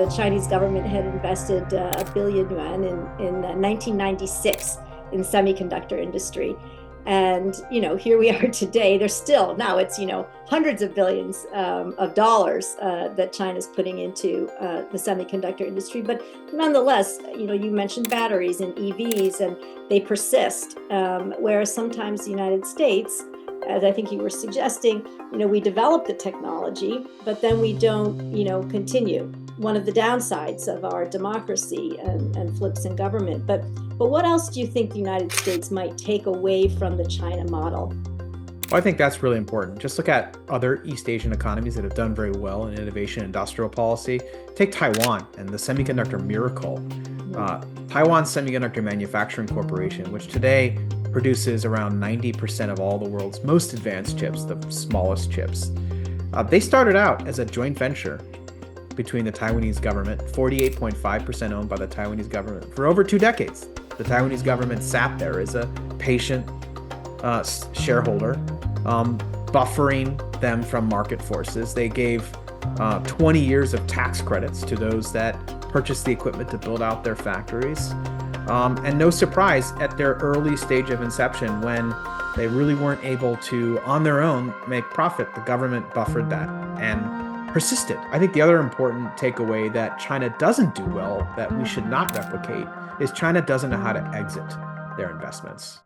The Chinese government had invested a billion yuan in 1996 in semiconductor industry. And, here we are today. There's still, now it's, hundreds of billions of dollars that China's putting into the semiconductor industry. But nonetheless, you mentioned batteries and EVs, and they persist. Whereas sometimes the United States, as I think you were suggesting, we develop the technology, but then we don't, continue. One of the downsides of our democracy and flips in government. But what else do you think the United States might take away from the China model? Well, I think that's really important. Just look at other East Asian economies that have done very well in innovation and industrial policy. Take Taiwan and the semiconductor miracle. Taiwan Semiconductor Manufacturing Corporation, which today produces around 90% of all the world's most advanced chips, the smallest chips. They started out as a joint venture between the Taiwanese government, 48.5% owned by the Taiwanese government, for over 2 decades. The Taiwanese government sat there as a patient shareholder, buffering them from market forces. They gave 20 years of tax credits to those that purchased the equipment to build out their factories. And no surprise, at their early stage of inception, when they really weren't able to, on their own, make profit, the government buffered that and persisted. I think the other important takeaway that China doesn't do well, that we should not replicate, is China doesn't know how to exit their investments.